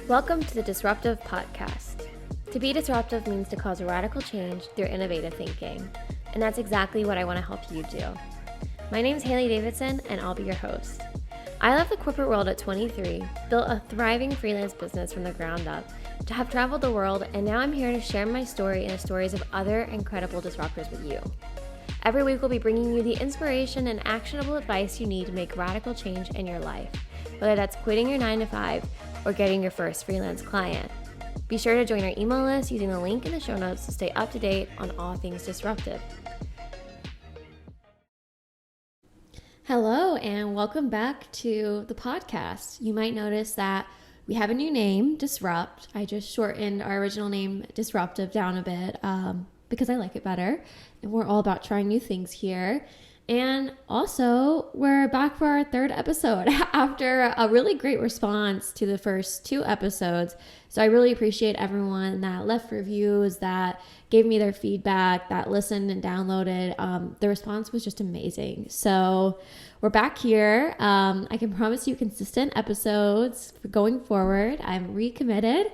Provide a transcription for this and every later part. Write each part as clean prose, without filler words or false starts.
Welcome to the Disruptive Podcast. To be disruptive means to cause radical change through innovative thinking, and that's exactly what I want to help you do. My name is Haley Davidson, and I'll be your host. I left the corporate world at 23, built a thriving freelance business from the ground up, to have traveled the world, and now I'm here to share my story and the stories of other incredible disruptors with you. Every week we'll be bringing you the inspiration and actionable advice you need to make radical change in your life, whether that's quitting your 9-to-5 or getting your first freelance client. Be sure to join our email list using the link in the show notes to stay up to date on all things disruptive. Hello, and welcome back to the podcast. You might notice that we have a new name, Disrupt. I just shortened our original name, Disruptive, down a bit because I like it better. And we're all about trying new things here. And also, we're back for our third episode after a really great response to the first two episodes. So I really appreciate everyone that left reviews, that gave me their feedback, that listened and downloaded. The response was just amazing. So we're back here. I can promise you consistent episodes going forward. I'm recommitted,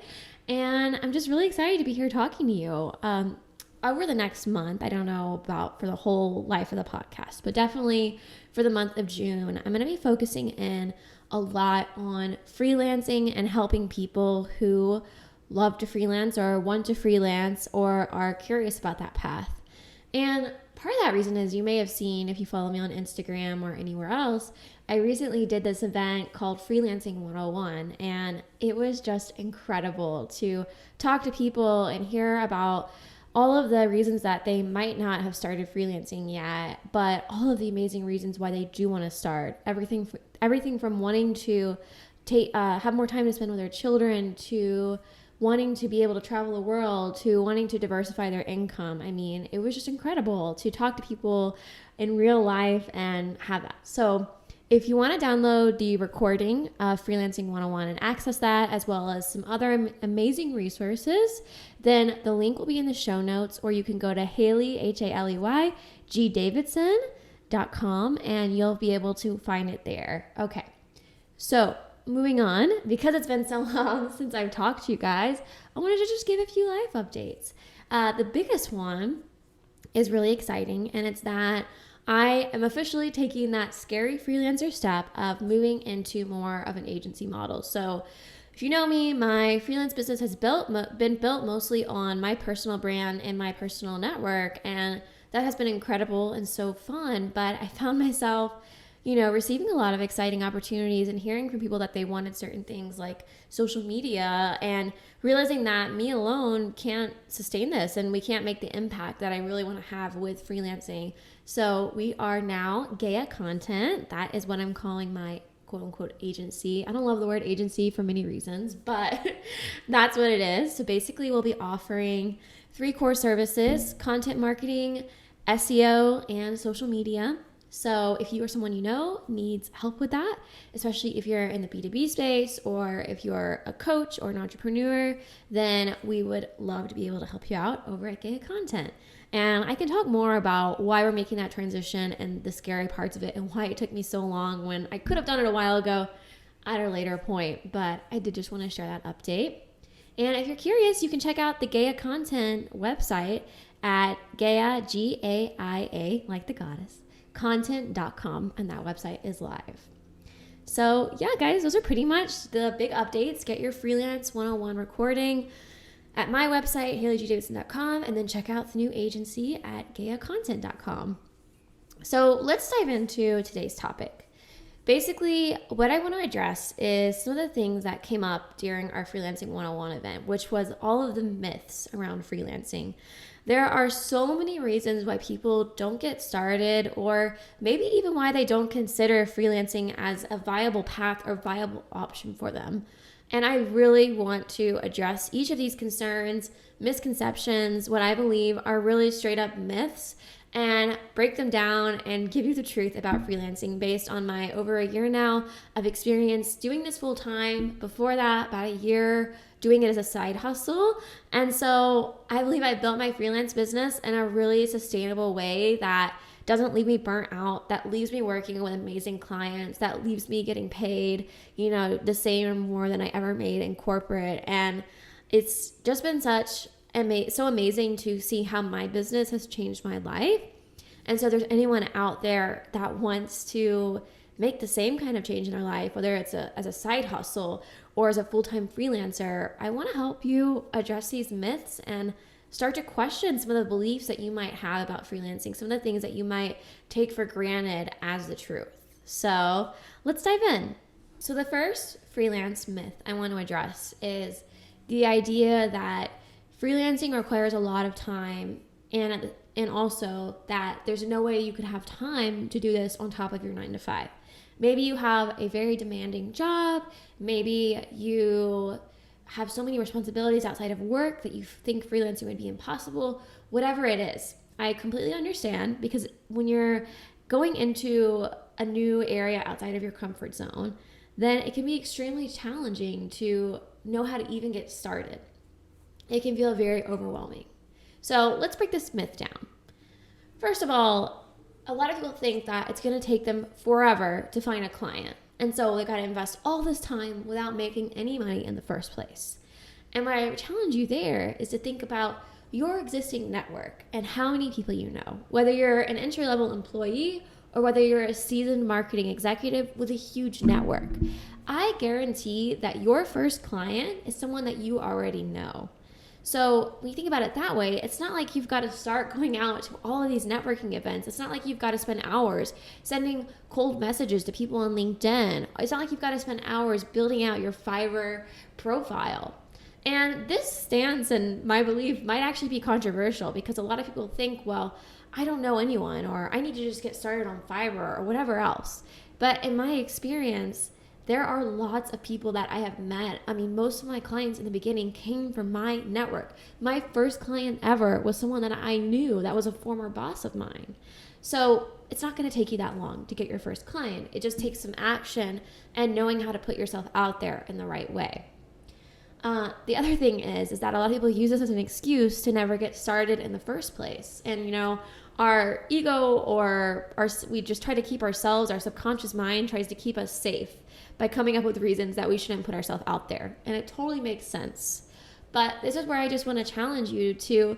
and I'm just really excited to be here talking to you. Over the next month, I don't know about for the whole life of the podcast, but definitely for the month of June, I'm going to be focusing in a lot on freelancing and helping people who love to freelance or want to freelance or are curious about that path. And part of that reason is you may have seen, if you follow me on Instagram or anywhere else, I recently did this event called Freelancing 101, and it was just incredible to talk to people and hear about all of the reasons that they might not have started freelancing yet, but all of the amazing reasons why they do want to start. Everything from wanting to have more time to spend with their children, to wanting to be able to travel the world, to wanting to diversify their income. I mean, it was just incredible to talk to people in real life and have that. So if you want to download the recording of Freelancing 101 and access that, as well as some other amazing resources, then the link will be in the show notes, or you can go to HaleyGdavidson.com and you'll be able to find it there. Okay, so moving on, because it's been so long since I've talked to you guys, I wanted to just give a few life updates. The biggest one is really exciting, and it's that I am officially taking that scary freelancer step of moving into more of an agency model. So if you know me, my freelance business has been built mostly on my personal brand and my personal network, and that has been incredible and so fun. But I found myself, receiving a lot of exciting opportunities and hearing from people that they wanted certain things like social media, and realizing that me alone can't sustain this and we can't make the impact that I really want to have with freelancing. So we are now Gaia Content. That is what I'm calling my quote unquote agency. I don't love the word agency for many reasons, but that's what it is. So basically we'll be offering 3 core services: content marketing, SEO, and social media. So if you or someone you know needs help with that, especially if you're in the B2B space or if you're a coach or an entrepreneur, then we would love to be able to help you out over at Gaia Content. And I can talk more about why we're making that transition and the scary parts of it and why it took me so long when I could have done it a while ago at a later point. But I did just want to share that update. And if you're curious, you can check out the Gaia Content website at Gaia, Gaia, like the goddess, content.com, and that website is live. So yeah, guys, those are pretty much the big updates. Get your Freelance 101 recording at my website, HaleyGdavidson.com, and then check out the new agency at GaiaContent.com. So let's dive into today's topic. Basically, what I want to address is some of the things that came up during our Freelancing 101 event, which was all of the myths around freelancing. There are so many reasons why people don't get started, or maybe even why they don't consider freelancing as a viable path or viable option for them. And I really want to address each of these concerns, misconceptions, what I believe are really straight up myths, and break them down and give you the truth about freelancing based on my over a year now of experience doing this full time. Before that, about a year doing it as a side hustle. And so I believe I built my freelance business in a really sustainable way that doesn't leave me burnt out, that leaves me working with amazing clients, that leaves me getting paid, the same or more than I ever made in corporate. And it's just been so amazing to see how my business has changed my life. And so if there's anyone out there that wants to make the same kind of change in their life, whether it's as a side hustle or as a full-time freelancer, I want to help you address these myths and start to question some of the beliefs that you might have about freelancing, some of the things that you might take for granted as the truth. So let's dive in. So the first freelance myth I want to address is the idea that freelancing requires a lot of time, and also that there's no way you could have time to do this on top of your 9-to-5. Maybe you have a very demanding job. Maybe you have so many responsibilities outside of work that you think freelancing would be impossible. Whatever it is, I completely understand, because when you're going into a new area outside of your comfort zone, then it can be extremely challenging to know how to even get started. It can feel very overwhelming. So let's break this myth down. First of all, a lot of people think that it's going to take them forever to find a client. And so they got to invest all this time without making any money in the first place. And what I challenge you there is to think about your existing network and how many people you know, whether you're an entry-level employee or whether you're a seasoned marketing executive with a huge network. I guarantee that your first client is someone that you already know. So when you think about it that way, it's not like you've got to start going out to all of these networking events. It's not like you've got to spend hours sending cold messages to people on LinkedIn. It's not like you've got to spend hours building out your Fiverr profile. And this stance and my belief might actually be controversial, because a lot of people think, well, I don't know anyone, or I need to just get started on Fiverr or whatever else. But in my experience, there are lots of people that I have met. I mean, most of my clients in the beginning came from my network. My first client ever was someone that I knew that was a former boss of mine. So it's not going to take you that long to get your first client. It just takes some action and knowing how to put yourself out there in the right way. The other thing is that a lot of people use this as an excuse to never get started in the first place. And, our ego we just try to keep ourselves, our subconscious mind tries to keep us safe by coming up with reasons that we shouldn't put ourselves out there. And it totally makes sense. But this is where I just want to challenge you to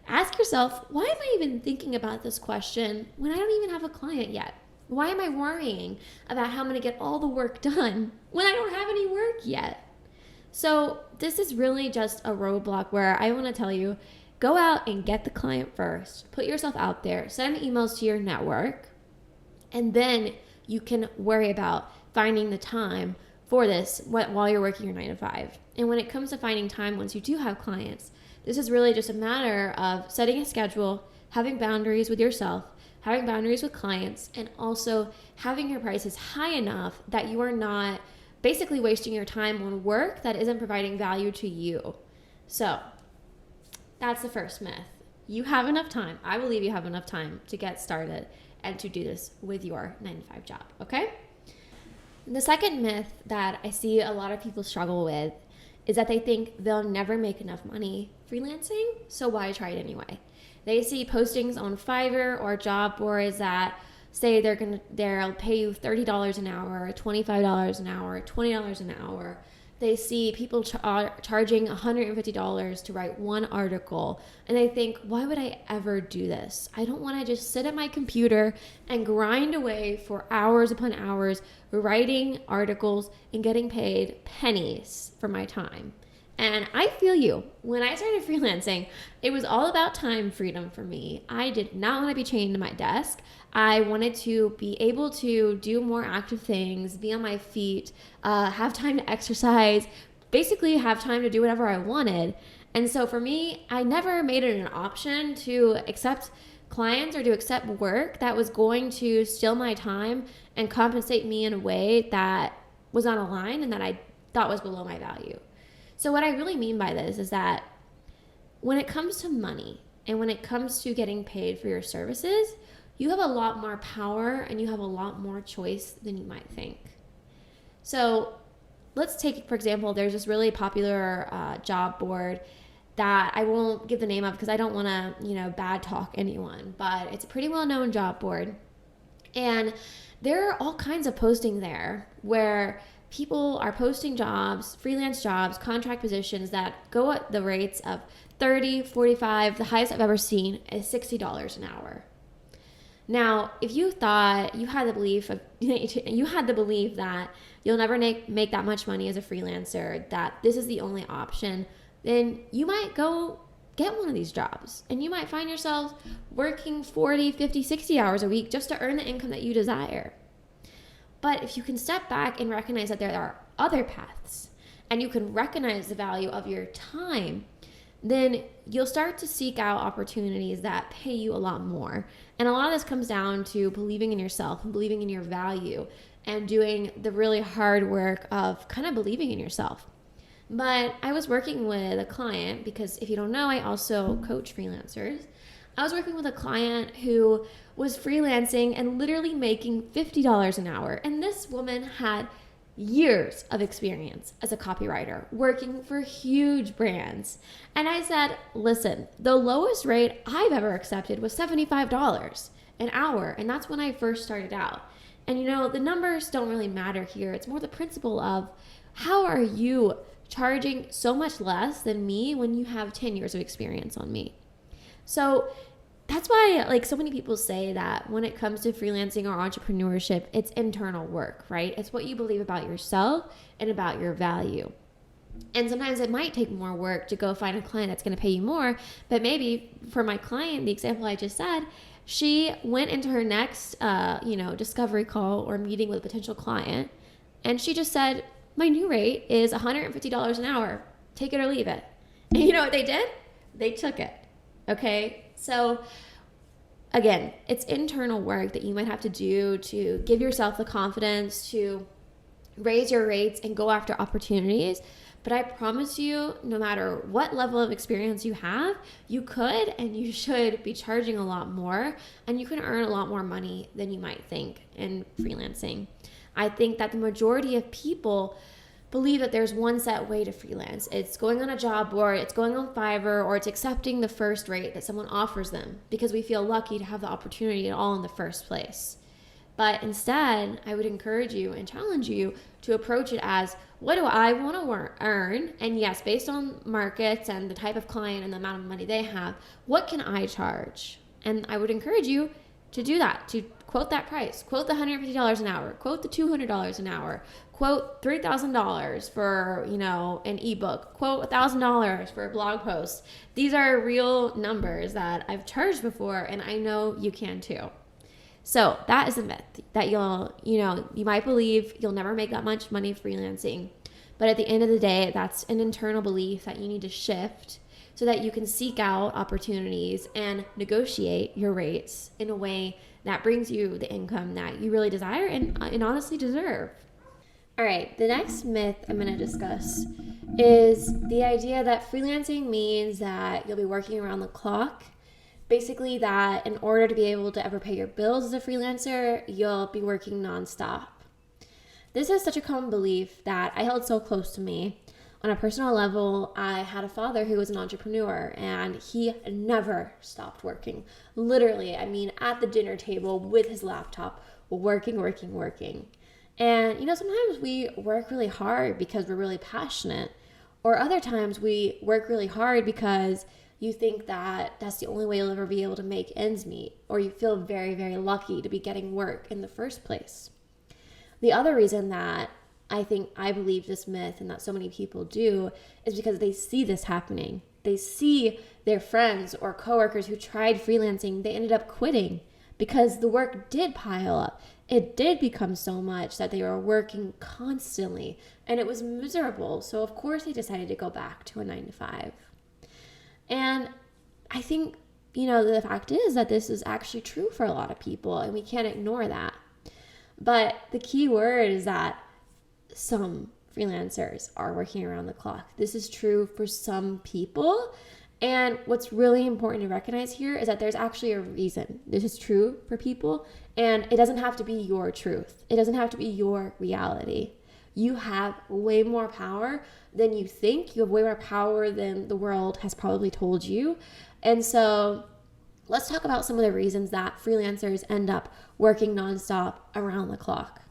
ask yourself, why am I even thinking about this question when I don't even have a client yet? Why am I worrying about how I'm going to get all the work done when I don't have any work yet? So this is really just a roadblock where I want to tell you, go out and get the client first. Put yourself out there. Send emails to your network. And then you can worry about finding the time for this while you're working your 9-to-5. And when it comes to finding time once you do have clients, this is really just a matter of setting a schedule, having boundaries with yourself, having boundaries with clients, and also having your prices high enough that you are not basically wasting your time on work that isn't providing value to you. So that's the first myth. You have enough time. I believe you have enough time to get started and to do this with your 9-to-5 job, okay? The second myth that I see a lot of people struggle with is that they think they'll never make enough money freelancing, so why try it anyway? They see postings on Fiverr or job boards that say they'll pay you $30 an hour, $25 an hour, $20 an hour. They see people charging $150 to write one article, and they think, why would I ever do this? I don't want to just sit at my computer and grind away for hours upon hours writing articles and getting paid pennies for my time. And I feel you. When I started freelancing, it was all about time freedom for me. I did not want to be chained to my desk. I wanted to be able to do more active things, be on my feet, have time to exercise, basically have time to do whatever I wanted. And so for me, I never made it an option to accept clients or to accept work that was going to steal my time and compensate me in a way that was on a line and that I thought was below my value. So what I really mean by this is that when it comes to money and when it comes to getting paid for your services, you have a lot more power and you have a lot more choice than you might think. So let's take, for example, there's this really popular job board that I won't give the name of because I don't want to, bad talk anyone, but it's a pretty well-known job board. And there are all kinds of posting there where people are posting jobs, freelance jobs, contract positions that go at the rates of 30, 45, the highest I've ever seen is $60 an hour. Now, if you thought you had the belief that you'll never make that much money as a freelancer, that this is the only option, then you might go get one of these jobs and you might find yourself working 40, 50, 60 hours a week just to earn the income that you desire. But if you can step back and recognize that there are other paths and you can recognize the value of your time, then you'll start to seek out opportunities that pay you a lot more. And a lot of this comes down to believing in yourself and believing in your value and doing the really hard work of kind of believing in yourself. But I was working with a client, because if you don't know, I also coach freelancers. I was working with a client who was freelancing and literally making $50 an hour. And this woman had years of experience as a copywriter, working for huge brands. And I said, listen, the lowest rate I've ever accepted was $75 an hour. And that's when I first started out. And the numbers don't really matter here. It's more the principle of how are you charging so much less than me when you have 10 years of experience on me? So that's why so many people say that when it comes to freelancing or entrepreneurship, it's internal work, right? It's what you believe about yourself and about your value. And sometimes it might take more work to go find a client that's going to pay you more. But maybe for my client, the example I just said, she went into her next, discovery call or meeting with a potential client. And she just said, my new rate is $150 an hour. Take it or leave it. And you know what they did? They took it. Okay. So again, it's internal work that you might have to do to give yourself the confidence to raise your rates and go after opportunities. But I promise you, no matter what level of experience you have, you could and you should be charging a lot more, and you can earn a lot more money than you might think in freelancing. I think that the majority of people believe that there's one set way to freelance. It's going on a job board, it's going on Fiverr, or it's accepting the first rate that someone offers them because we feel lucky to have the opportunity at all in the first place. But instead, I would encourage you and challenge you to approach it as, what do I want to earn? And yes, based on markets and the type of client and the amount of money they have, what can I charge? And I would encourage you to do that, to quote that price, quote the $150 an hour, quote the $200 an hour, quote $3,000 for, an ebook, quote $1,000 for a blog post. These are real numbers that I've charged before, and I know you can too. So that is a myth that you might believe you'll never make that much money freelancing. But at the end of the day, that's an internal belief that you need to shift so that you can seek out opportunities and negotiate your rates in a way that brings you the income that you really desire and honestly deserve. All right, the next myth I'm going to discuss is the idea that freelancing means that you'll be working around the clock. Basically, that in order to be able to ever pay your bills as a freelancer, you'll be working nonstop. This is such a common belief that I held so close to me. On a personal level, I had a father who was an entrepreneur, and he never stopped working. Literally, at the dinner table with his laptop, working. And, sometimes we work really hard because we're really passionate, or other times we work really hard because you think that that's the only way you'll ever be able to make ends meet, or you feel very, very lucky to be getting work in the first place. The other reason that I believe this myth and that so many people do is because they see this happening. They see their friends or coworkers who tried freelancing, they ended up quitting because the work did pile up. It did become so much that they were working constantly and it was miserable. So of course they decided to go back to a 9-to-5. And I think, the fact is that this is actually true for a lot of people and we can't ignore that. But the key word is that some freelancers are working around the clock. This is true for some people. And what's really important to recognize here is that there's actually a reason this is true for people. And it doesn't have to be your truth. It doesn't have to be your reality. You have way more power than you think. You have way more power than the world has probably told you. And so let's talk about some of the reasons that freelancers end up working nonstop around the clock.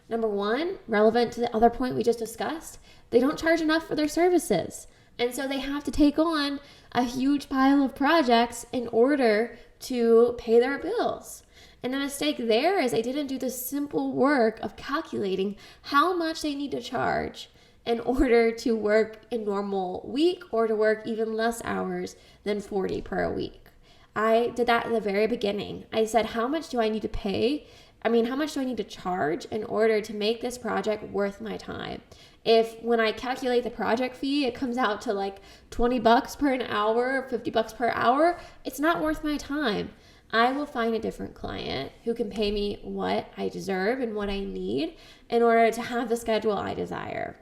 Number one, relevant to the other point we just discussed, they don't charge enough for their services. And so they have to take on a huge pile of projects in order to pay their bills. And the mistake there is they didn't do the simple work of calculating how much they need to charge in order to work a normal week or to work even less hours than 40 per week. I did that at the very beginning. I said, how much do I need to pay? How much do I need to charge in order to make this project worth my time? If when I calculate the project fee, it comes out to like $20 per an hour, $50 per hour, it's not worth my time. I will find a different client who can pay me what I deserve and what I need in order to have the schedule I desire.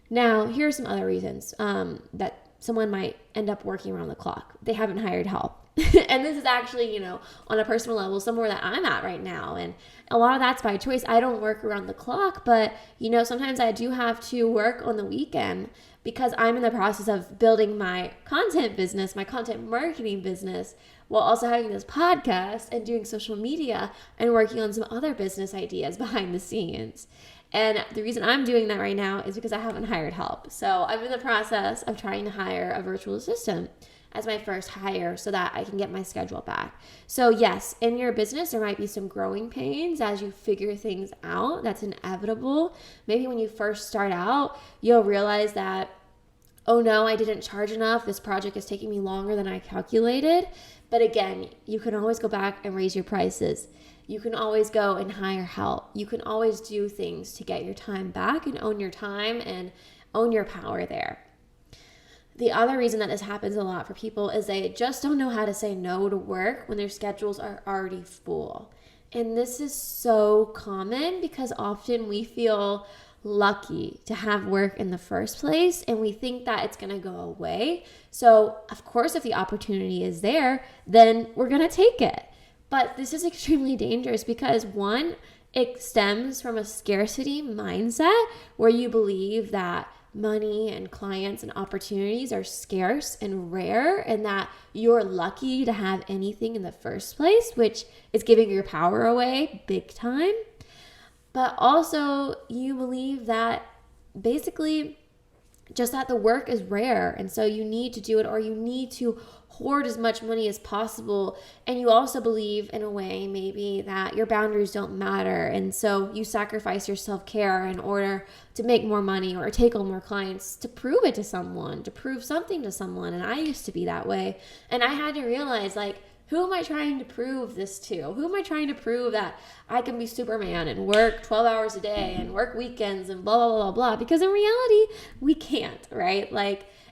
Now, here are some other reasons that someone might end up working around the clock. They haven't hired help. And this is actually, on a personal level, somewhere that I'm at right now. And a lot of that's by choice. I don't work around the clock, but, sometimes I do have to work on the weekend because I'm in the process of building my content business, my content marketing business, while also having this podcast and doing social media and working on some other business ideas behind the scenes. And the reason I'm doing that right now is because I haven't hired help. So I'm in the process of trying to hire a virtual assistant as my first hire so that I can get my schedule back. So yes, in your business, there might be some growing pains as you figure things out. That's inevitable. Maybe when you first start out, you'll realize that, oh no, I didn't charge enough. This project is taking me longer than I calculated. But again, you can always go back and raise your prices. You can always go and hire help. You can always do things to get your time back and own your time and own your power there. The other reason that this happens a lot for people is they just don't know how to say no to work when their schedules are already full. And this is so common because often we feel lucky to have work in the first place and we think that it's going to go away. So, of course, if the opportunity is there, then we're going to take it. But this is extremely dangerous because one, it stems from a scarcity mindset where you believe that money and clients and opportunities are scarce and rare and that you're lucky to have anything in the first place, which is giving your power away big time. But also you believe that basically just that the work is rare and so you need to do it or you need to hoard as much money as possible. And you also believe in a way maybe that your boundaries don't matter. And so you sacrifice your self-care in order to make more money or take on more clients to prove it to someone, to prove something to someone. And I used to be that way. And I had to realize who am I trying to prove this to? Who am I trying to prove that I can be Superman and work 12 hours a day and work weekends and blah, blah, blah, blah, because in reality, we can't, right?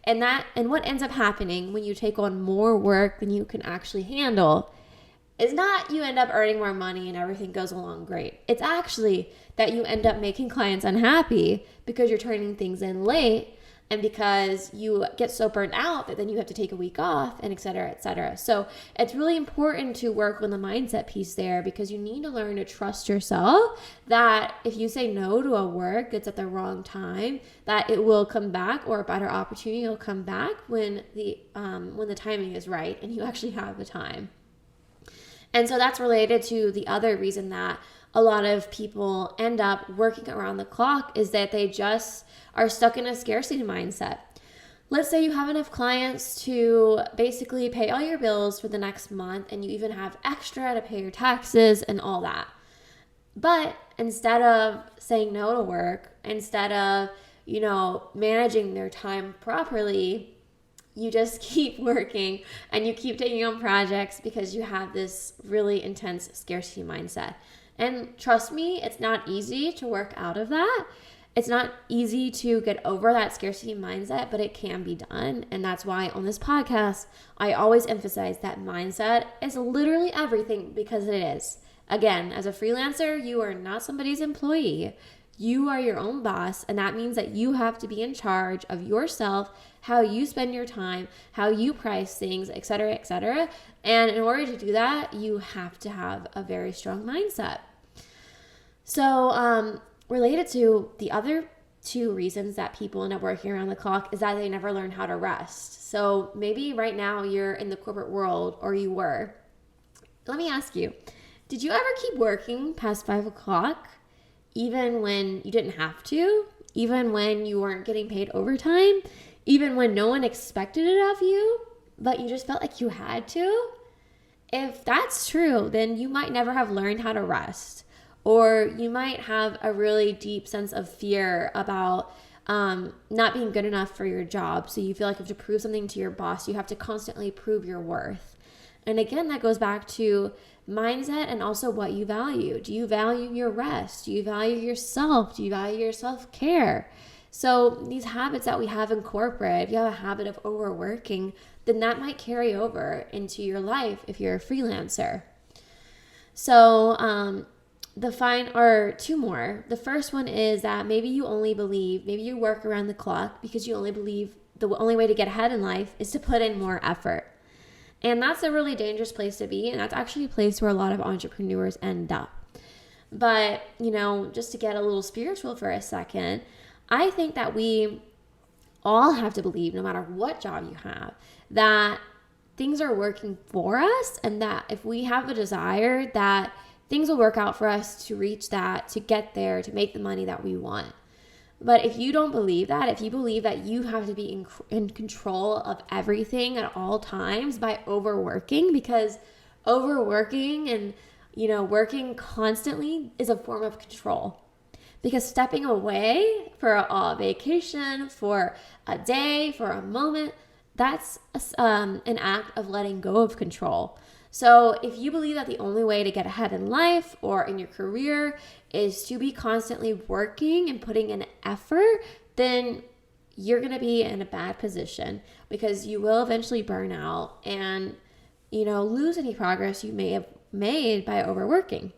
And what ends up happening when you take on more work than you can actually handle is not you end up earning more money and everything goes along great. It's actually that you end up making clients unhappy because you're turning things in late and because you get so burnt out that then you have to take a week off and et cetera, et cetera. So it's really important to work on the mindset piece there because you need to learn to trust yourself that if you say no to a work that's at the wrong time, that it will come back or a better opportunity will come back when the timing is right and you actually have the time. And so that's related to the other reason that a lot of people end up working around the clock is that they just are stuck in a scarcity mindset. Let's say you have enough clients to basically pay all your bills for the next month and you even have extra to pay your taxes and all that. But instead of saying no to work, instead of, managing their time properly, you just keep working and you keep taking on projects because you have this really intense scarcity mindset. And trust me, it's not easy to work out of that. It's not easy to get over that scarcity mindset, but it can be done. And that's why on this podcast, I always emphasize that mindset is literally everything because it is. Again, as a freelancer, you are not somebody's employee. You are your own boss, and that means that you have to be in charge of yourself, how you spend your time, how you price things, et cetera, et cetera. And in order to do that, you have to have a very strong mindset. So related to the other two reasons that people end up working around the clock is that they never learn how to rest. So maybe right now you're in the corporate world, or you were. Let me ask you, did you ever keep working past 5 o'clock, even when you didn't have to, even when you weren't getting paid overtime, even when no one expected it of you, but you just felt like you had to? If that's true, then you might never have learned how to rest, or you might have a really deep sense of fear about not being good enough for your job. So you feel like you have to prove something to your boss. You have to constantly prove your worth. And again, that goes back to mindset and also what you value. Do you value your rest? Do you value yourself? Do you value your self-care? So these habits that we have in corporate, if you have a habit of overworking, then that might carry over into your life if you're a freelancer. So two more. The first one is that maybe you work around the clock because you only believe the only way to get ahead in life is to put in more effort. And that's a really dangerous place to be. And that's actually a place where a lot of entrepreneurs end up. But, just to get a little spiritual for a second, I think that we all have to believe, no matter what job you have, that things are working for us, and that if we have a desire, that things will work out for us to reach that, to get there, to make the money that we want. But if you don't believe that, if you believe that you have to be in control of everything at all times by overworking, because overworking and, working constantly is a form of control. Because stepping away for a vacation, for a day, for a moment, that's an act of letting go of control. So if you believe that the only way to get ahead in life or in your career is to be constantly working and putting in effort, then you're going to be in a bad position, because you will eventually burn out and, lose any progress you may have made by overworking.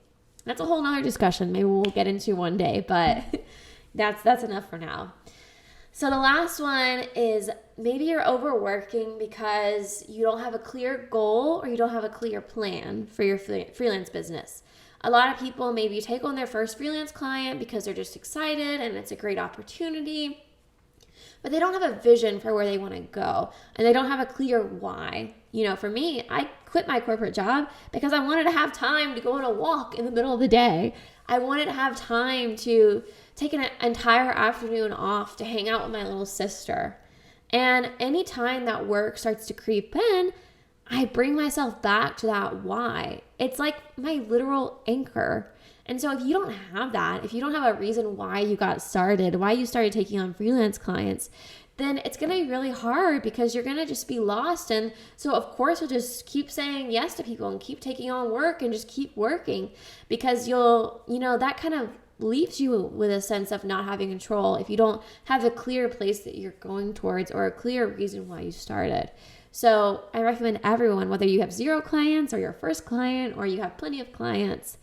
That's a whole nother discussion maybe we'll get into one day, but that's enough for now. So the last one is maybe you're overworking because you don't have a clear goal or you don't have a clear plan for your freelance business. A lot of people maybe take on their first freelance client because they're just excited and it's a great opportunity, but they don't have a vision for where they want to go, and they don't have a clear why. For me, I quit my corporate job because I wanted to have time to go on a walk in the middle of the day. I wanted to have time to take an entire afternoon off to hang out with my little sister. And anytime that work starts to creep in, I bring myself back to that why. It's like my literal anchor. And so if you don't have that, if you don't have a reason why you got started, why you started taking on freelance clients, then it's going to be really hard, because you're going to just be lost. And so of course you'll just keep saying yes to people and keep taking on work and just keep working, because that kind of leaves you with a sense of not having control if you don't have a clear place that you're going towards or a clear reason why you started. So I recommend everyone, whether you have 0 clients or your first client or you have plenty of clients,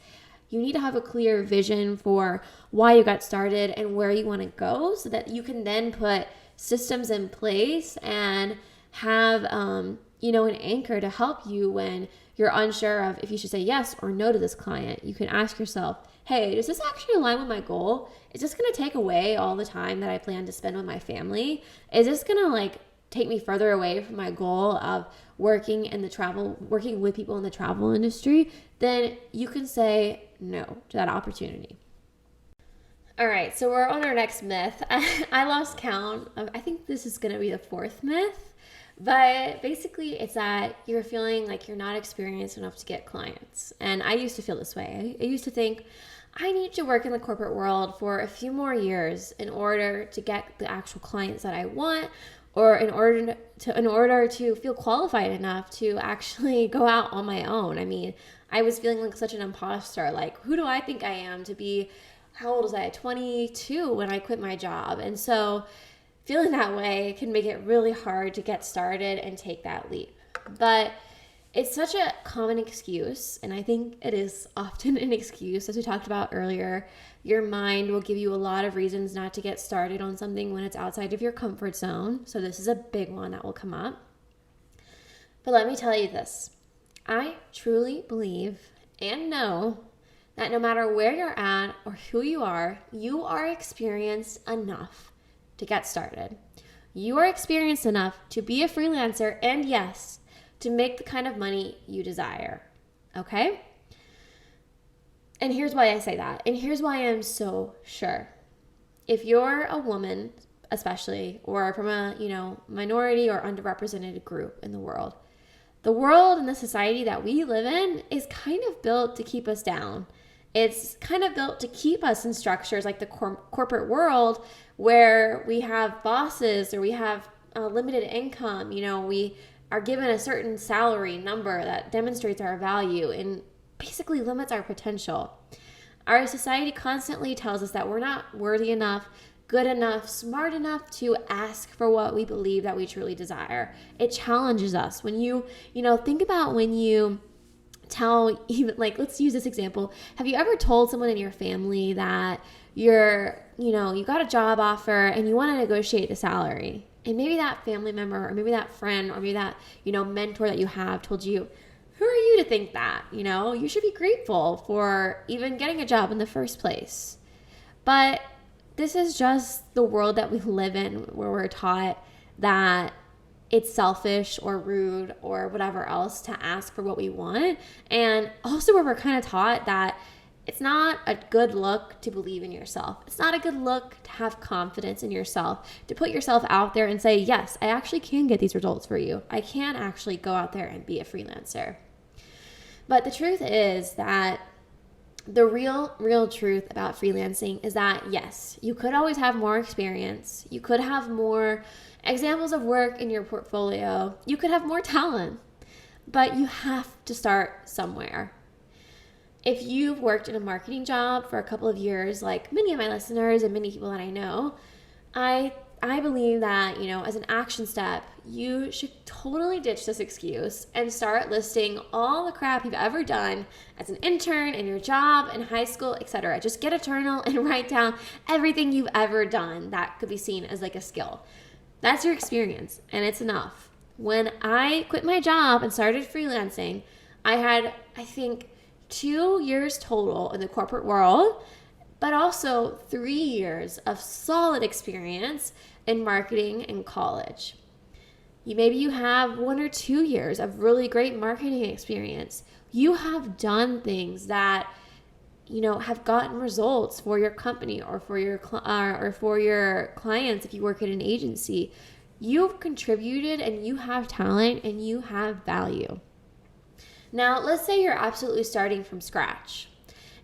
you need to have a clear vision for why you got started and where you want to go, so that you can then put systems in place and have an anchor to help you when you're unsure of if you should say yes or no to this client. You can ask yourself, hey, does this actually align with my goal? Is this going to take away all the time that I plan to spend with my family? Is this going to take me further away from my goal of working with people in the travel industry? Then you can say no to that opportunity. All right, so we're on our next myth. I lost count. I think this is going to be the 4th myth. But basically, it's that you're feeling like you're not experienced enough to get clients. And I used to feel this way. I used to think, I need to work in the corporate world for a few more years in order to get the actual clients that I want, or in order to feel qualified enough to actually go out on my own. I mean, I was feeling like such an imposter. Like, who do I think I am to be, how old was I? 22 when I quit my job. And so feeling that way can make it really hard to get started and take that leap. But it's such a common excuse, and I think it is often an excuse. As we talked about earlier, your mind will give you a lot of reasons not to get started on something when it's outside of your comfort zone. So this is a big one that will come up. But let me tell you this. I truly believe and know that no matter where you're at or who you are experienced enough to get started. You are experienced enough to be a freelancer and yes, to make the kind of money you desire. Okay? And here's why I say that. And here's why I'm so sure. If you're a woman, especially, or from a, minority or underrepresented group in the world and the society that we live in is kind of built to keep us down. It's kind of built to keep us in structures like the corporate world where we have bosses or we have a limited income. We are given a certain salary number that demonstrates our value and basically limits our potential. Our society constantly tells us that we're not worthy enough, good enough, smart enough to ask for what we believe that we truly desire. It challenges us. When you think about when you tell, even like, let's use this example. Have you ever told someone in your family that you got a job offer and you want to negotiate the salary? And maybe that family member or maybe that friend or maybe that, mentor that you have told you, who are you to think that? You should be grateful for even getting a job in the first place. But this is just the world that we live in where we're taught that it's selfish or rude or whatever else to ask for what we want. And also where we're kind of taught that it's not a good look to believe in yourself. It's not a good look to have confidence in yourself, to put yourself out there and say, yes, I actually can get these results for you. I can actually go out there and be a freelancer. But the truth is that the real truth about freelancing is that, yes, you could always have more experience. You could have more examples of work in your portfolio. You could have more talent, but you have to start somewhere. If you've worked in a marketing job for a couple of years, like many of my listeners and many people that I know, I believe that, as an action step, you should totally ditch this excuse and start listing all the crap you've ever done as an intern, in your job, in high school, etc. Just get a journal and write down everything you've ever done that could be seen as like a skill. That's your experience, and it's enough. When I quit my job and started freelancing, I had, I think, 2 years total in the corporate world, but also 3 years of solid experience in marketing in college. Maybe you have 1 or 2 years of really great marketing experience. You have done things that, have gotten results for your company or for your clients if you work at an agency. You've contributed and you have talent and you have value. Now, let's say you're absolutely starting from scratch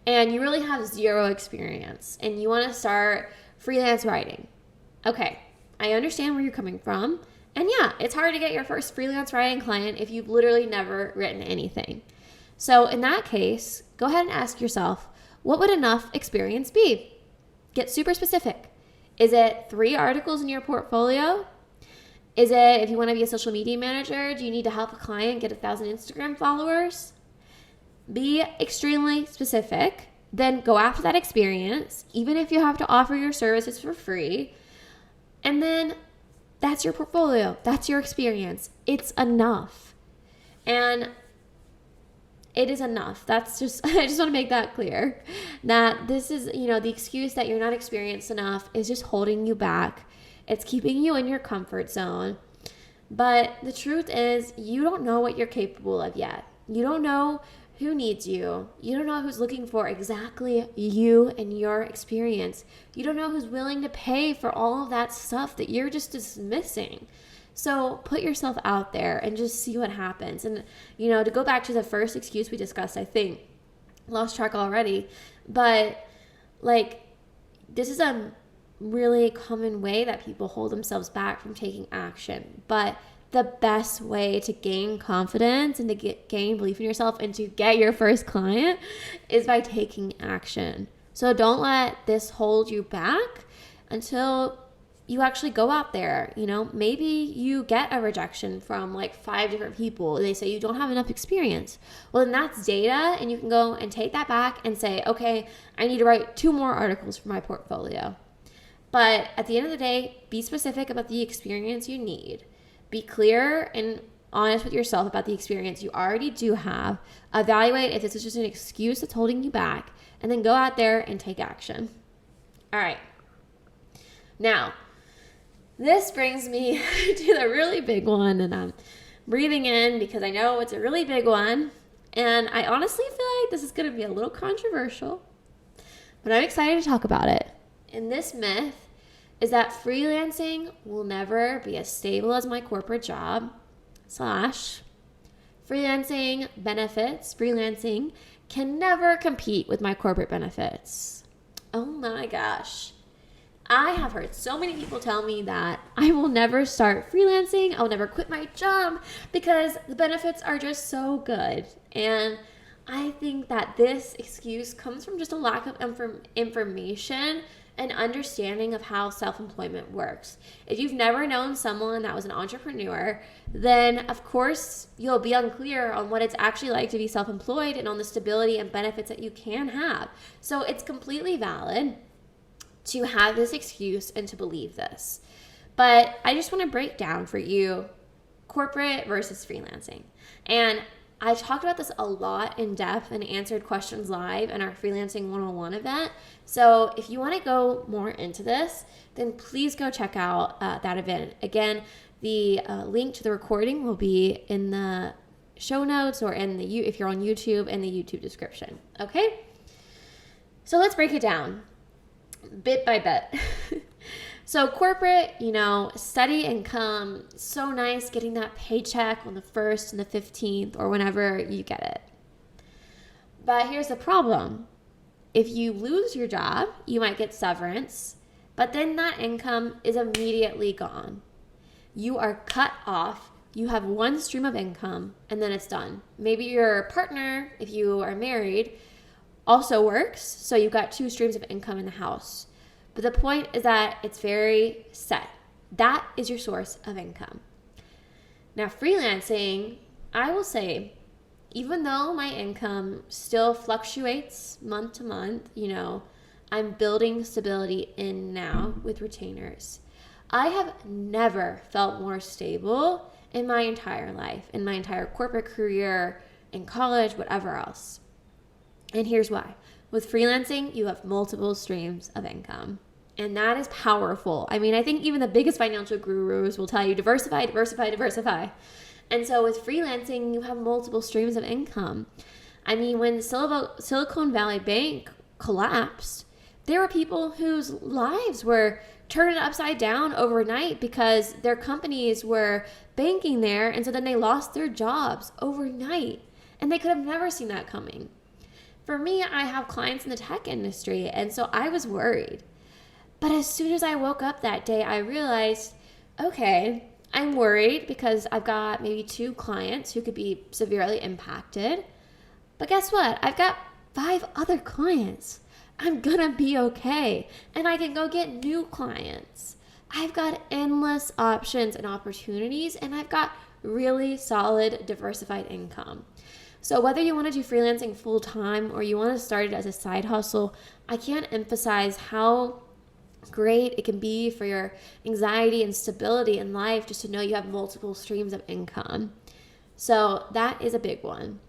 and you really have zero experience and you want to start freelance writing. Okay, I understand where you're coming from. And yeah, it's hard to get your first freelance writing client if you've literally never written anything. So in that case, go ahead and ask yourself, what would enough experience be? Get super specific. Is it 3 articles in your portfolio? Is it, if you want to be a social media manager, do you need to help a client get 1,000 Instagram followers? Be extremely specific. Then go after that experience, even if you have to offer your services for free. And then that's your portfolio. That's your experience. It's enough. And it is enough. I just want to make that clear. That this is, the excuse that you're not experienced enough is just holding you back. It's keeping you in your comfort zone. But the truth is, you don't know what you're capable of yet. You don't know who needs you. You don't know who's looking for exactly you and your experience. You don't know who's willing to pay for all of that stuff that you're just dismissing. So put yourself out there and just see what happens. And, to go back to the first excuse we discussed, I think, lost track already, but this is a really common way that people hold themselves back from taking action. But the best way to gain confidence and to gain belief in yourself and to get your first client is by taking action. So don't let this hold you back until you actually go out there. Maybe you get a rejection from 5 different people. They say you don't have enough experience. Well, then that's data, and you can go and take that back and say, okay, I need to write 2 more articles for my portfolio. But at the end of the day, be specific about the experience you need. Be clear and honest with yourself about the experience you already do have, evaluate if this is just an excuse that's holding you back, and then go out there and take action. All right. Now, this brings me to the really big one, and I'm breathing in because I know it's a really big one, and I honestly feel like this is going to be a little controversial, but I'm excited to talk about it. And this myth is that freelancing will never be as stable as my corporate job, / freelancing benefits, freelancing can never compete with my corporate benefits. Oh my gosh. I have heard so many people tell me that I will never start freelancing. I'll never quit my job because the benefits are just so good. And I think that this excuse comes from just a lack of information and understanding of how self-employment works. If you've never known someone that was an entrepreneur, then of course you'll be unclear on what it's actually like to be self-employed and on the stability and benefits that you can have. So it's completely valid to have this excuse and to believe this. But I just want to break down for you corporate versus freelancing. And I talked about this a lot in depth and answered questions live in our Freelancing 101 event. So if you want to go more into this, then please go check out that event. Again, the link to the recording will be in the show notes or in the if you're on YouTube, in the YouTube description. Okay? So let's break it down bit by bit. So corporate, steady income, so nice getting that paycheck on the 1st and the 15th or whenever you get it. But here's the problem. If you lose your job, you might get severance, but then that income is immediately gone. You are cut off. You have one stream of income and then it's done. Maybe your partner, if you are married, also works, so you've got 2 streams of income in the house. But the point is that it's very set. That is your source of income. Now, freelancing, I will say, even though my income still fluctuates month to month, I'm building stability in now with retainers. I have never felt more stable in my entire life, in my entire corporate career, in college, whatever else. And here's why. With freelancing, you have multiple streams of income. And that is powerful. I mean, I think even the biggest financial gurus will tell you diversify, diversify, diversify. And so with freelancing, you have multiple streams of income. I mean, when Silicon Valley Bank collapsed, there were people whose lives were turned upside down overnight because their companies were banking there. And so then they lost their jobs overnight. And they could have never seen that coming. For me, I have clients in the tech industry, and so I was worried. But as soon as I woke up that day, I realized, okay, I'm worried because I've got maybe 2 clients who could be severely impacted. But guess what? I've got 5 other clients. I'm gonna be okay, and I can go get new clients. I've got endless options and opportunities, and I've got really solid diversified income. So whether you want to do freelancing full time or you want to start it as a side hustle, I can't emphasize how great it can be for your anxiety and stability in life just to know you have multiple streams of income. So that is a big one.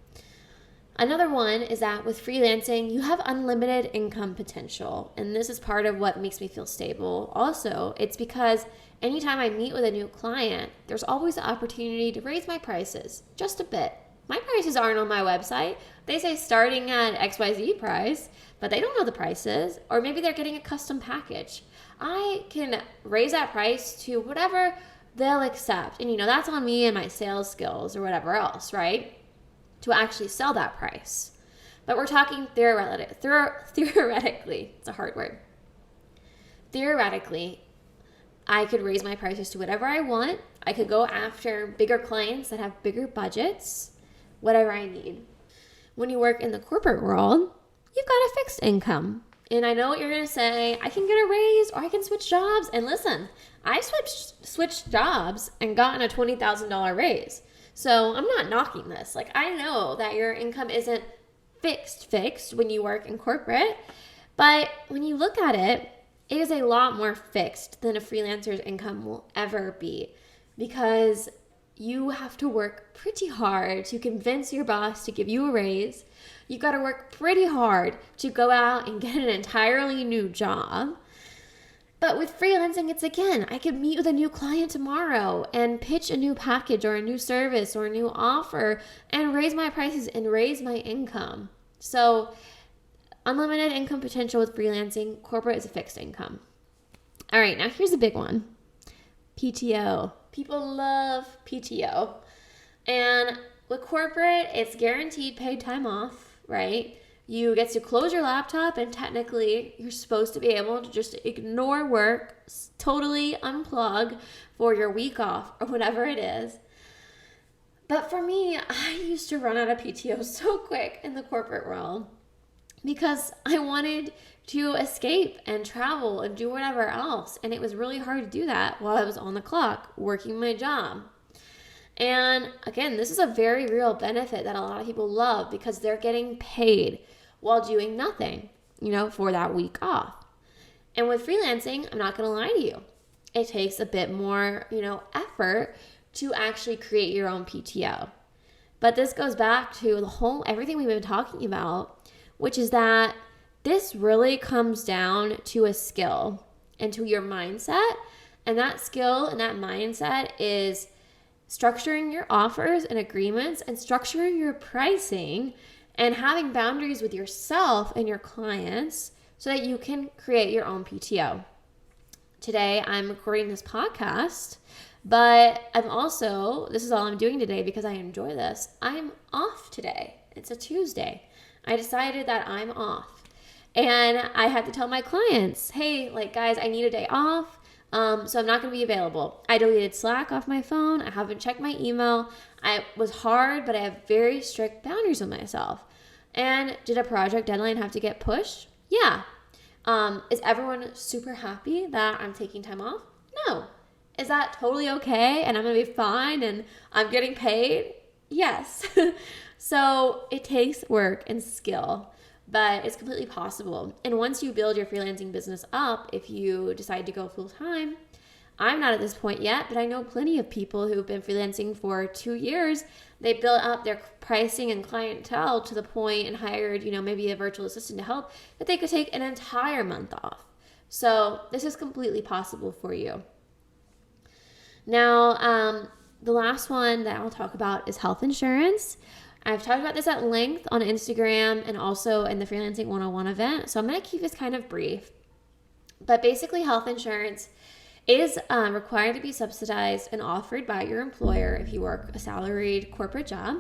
Another one is that with freelancing, you have unlimited income potential. And this is part of what makes me feel stable. Also, it's because anytime I meet with a new client, there's always the opportunity to raise my prices just a bit. My prices aren't on my website. They say starting at XYZ price, but they don't know the prices. Or maybe they're getting a custom package. I can raise that price to whatever they'll accept. And that's on me and my sales skills or whatever else, right? To actually sell that price. But we're talking theoretically. It's a hard word. Theoretically, I could raise my prices to whatever I want. I could go after bigger clients that have bigger budgets. Whatever I need. When you work in the corporate world, you've got a fixed income. And I know what you're going to say. I can get a raise or I can switch jobs. And listen, I switched jobs and gotten a $20,000 raise. So I'm not knocking this. I know that your income isn't fixed when you work in corporate. But when you look at it, it is a lot more fixed than a freelancer's income will ever be. Because you have to work pretty hard to convince your boss to give you a raise. You got to work pretty hard to go out and get an entirely new job. But with freelancing, it's again, I could meet with a new client tomorrow and pitch a new package or a new service or a new offer and raise my prices and raise my income. So unlimited income potential with freelancing, corporate is a fixed income. All right, now here's a big one. PTO. People love PTO. And with corporate, it's guaranteed paid time off, right? You get to close your laptop and technically you're supposed to be able to just ignore work, totally unplug for your week off or whatever it is. But for me, I used to run out of PTO so quick in the corporate realm because I wanted to escape and travel and do whatever else. And it was really hard to do that while I was on the clock working my job. And again, this is a very real benefit that a lot of people love because they're getting paid while doing nothing, for that week off. And with freelancing, I'm not going to lie to you. It takes a bit more, effort to actually create your own PTO. But this goes back to everything we've been talking about, which is that this really comes down to a skill and to your mindset. And that skill and that mindset is structuring your offers and agreements and structuring your pricing and having boundaries with yourself and your clients so that you can create your own PTO. Today, I'm recording this podcast, but this is all I'm doing today because I enjoy this. I'm off today. It's a Tuesday. I decided that I'm off. And I had to tell my clients, hey, guys, I need a day off. So I'm not going to be available. I deleted Slack off my phone. I haven't checked my email. I was hard, but I have very strict boundaries with myself. And did a project deadline have to get pushed? Yeah. Is everyone super happy that I'm taking time off? No. Is that totally okay and I'm going to be fine and I'm getting paid? Yes. So it takes work and skill, but it's completely possible. And once you build your freelancing business up, if you decide to go full time, I'm not at this point yet, but I know plenty of people who've been freelancing for 2 years. They built up their pricing and clientele to the point and hired, maybe a virtual assistant to help that they could take an entire month off. So this is completely possible for you. Now, the last one that I'll talk about is health insurance. I've talked about this at length on Instagram and also in the Freelancing 101 event. So I'm going to keep this kind of brief. But basically, health insurance is required to be subsidized and offered by your employer if you work a salaried corporate job.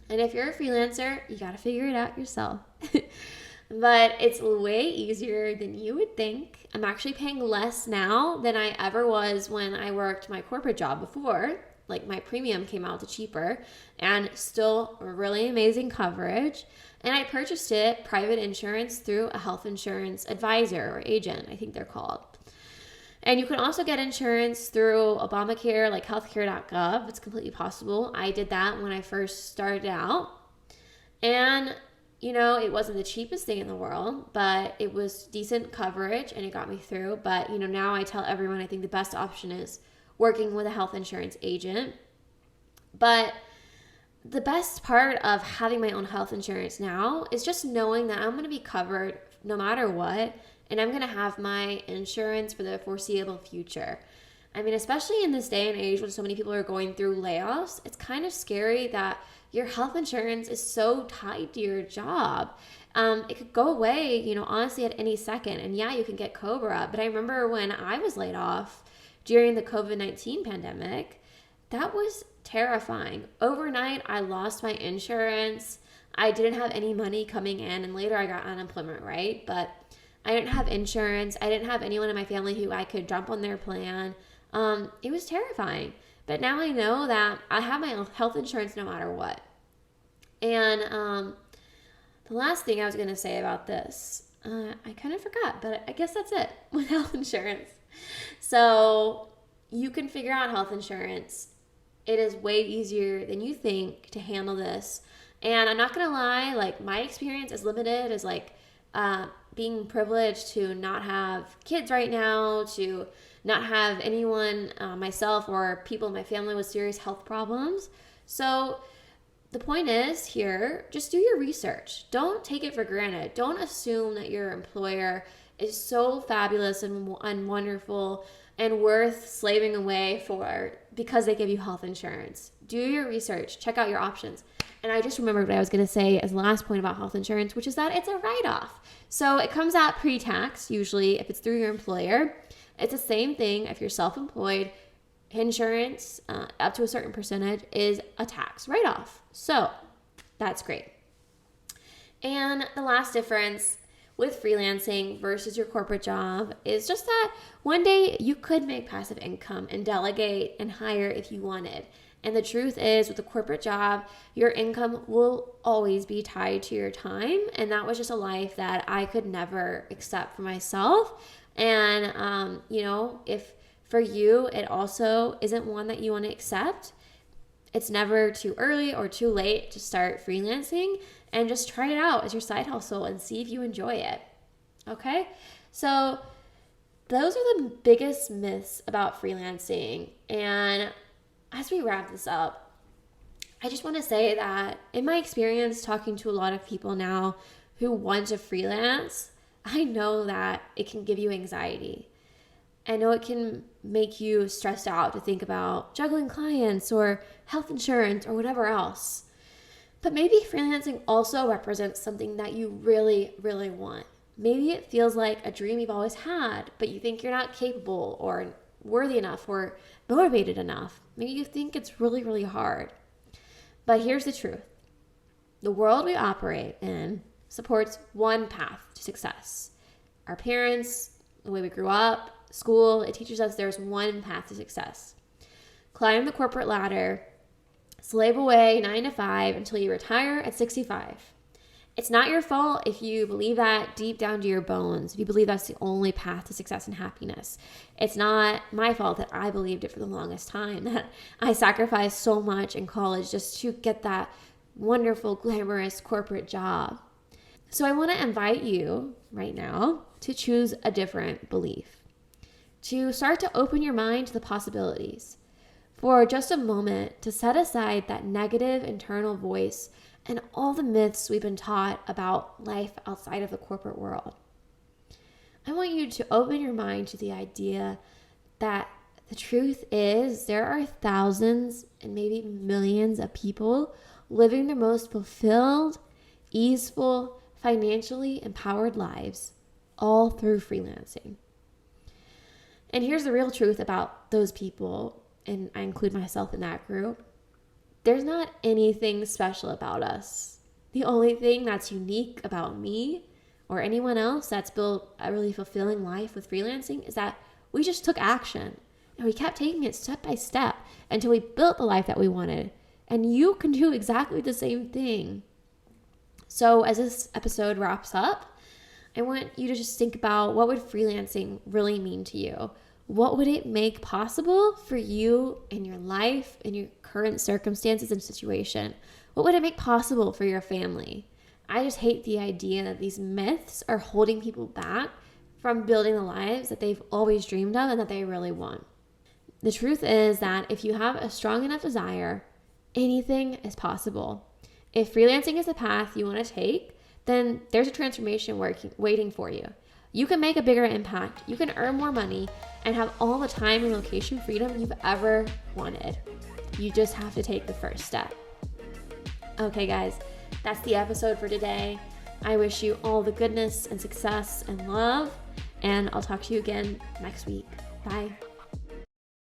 And if you're a freelancer, you got to figure it out yourself. But it's way easier than you would think. I'm actually paying less now than I ever was when I worked my corporate job before. My premium came out to cheaper and still really amazing coverage. And I purchased it, private insurance, through a health insurance advisor or agent, I think they're called. And you can also get insurance through Obamacare, like healthcare.gov. It's completely possible. I did that when I first started out. And, it wasn't the cheapest thing in the world, but it was decent coverage and it got me through. But, now I tell everyone I think the best option is working with a health insurance agent. But the best part of having my own health insurance now is just knowing that I'm going to be covered no matter what, and I'm going to have my insurance for the foreseeable future. I mean, especially in this day and age when so many people are going through layoffs, it's kind of scary that your health insurance is so tied to your job. It could go away, honestly at any second. And yeah, you can get COBRA. But I remember when I was laid off during the COVID-19 pandemic, that was terrifying. Overnight, I lost my insurance. I didn't have any money coming in, and later I got unemployment, right? But I didn't have insurance. I didn't have anyone in my family who I could jump on their plan. It was terrifying. But now I know that I have my health insurance no matter what. And the last thing I was going to say about this, I kind of forgot, but I guess that's it with health insurance. So you can figure out health insurance. It is way easier than you think to handle this. And I'm not going to lie, my experience is limited as being privileged to not have kids right now, to not have anyone, myself or people in my family with serious health problems. So the point is here, just do your research. Don't take it for granted. Don't assume that your employer is so fabulous and wonderful and worth slaving away for because they give you health insurance. Do your research. Check out your options. And I just remembered what I was going to say as the last point about health insurance, which is that it's a write-off. So it comes out pre-tax, usually, if it's through your employer. It's the same thing if you're self-employed. Insurance, up to a certain percentage, is a tax write-off. So that's great. And the last difference with freelancing versus your corporate job is just that one day you could make passive income and delegate and hire if you wanted. And the truth is, with a corporate job, your income will always be tied to your time. And that was just a life that I could never accept for myself. And, if for you, it also isn't one that you want to accept, it's never too early or too late to start freelancing, and just try it out as your side hustle and see if you enjoy it. Okay? So those are the biggest myths about freelancing. And as we wrap this up, I just want to say that in my experience talking to a lot of people now who want to freelance, I know that it can give you anxiety. I know it can make you stressed out to think about juggling clients or health insurance or whatever else. But maybe freelancing also represents something that you really, really want. Maybe it feels like a dream you've always had, but you think you're not capable or worthy enough or motivated enough. Maybe you think it's really, really hard. But here's the truth. The world we operate in supports one path to success. Our parents, the way we grew up, school, it teaches us there's one path to success. Climb the corporate ladder, slave away 9 to 5 until you retire at 65. It's not your fault if you believe that deep down to your bones, if you believe that's the only path to success and happiness. It's not my fault that I believed it for the longest time, that I sacrificed so much in college just to get that wonderful, glamorous corporate job. So I want to invite you right now to choose a different belief, to start to open your mind to the possibilities, for just a moment to set aside that negative internal voice and all the myths we've been taught about life outside of the corporate world. I want you to open your mind to the idea that the truth is there are thousands and maybe millions of people living their most fulfilled, easeful, financially empowered lives all through freelancing. And here's the real truth about those people, and I include myself in that group. There's not anything special about us. The only thing that's unique about me or anyone else that's built a really fulfilling life with freelancing is that we just took action and we kept taking it step by step until we built the life that we wanted. And you can do exactly the same thing. So as this episode wraps up, I want you to just think about, what would freelancing really mean to you? What would it make possible for you in your life, in your current circumstances and situation? What would it make possible for your family? I just hate the idea that these myths are holding people back from building the lives that they've always dreamed of and that they really want. The truth is that if you have a strong enough desire, anything is possible. If freelancing is the path you want to take, then there's a transformation waiting for you. You can make a bigger impact, you can earn more money, and have all the time and location freedom you've ever wanted. You just have to take the first step. Okay, guys, that's the episode for today. I wish you all the goodness and success and love, and I'll talk to you again next week. Bye.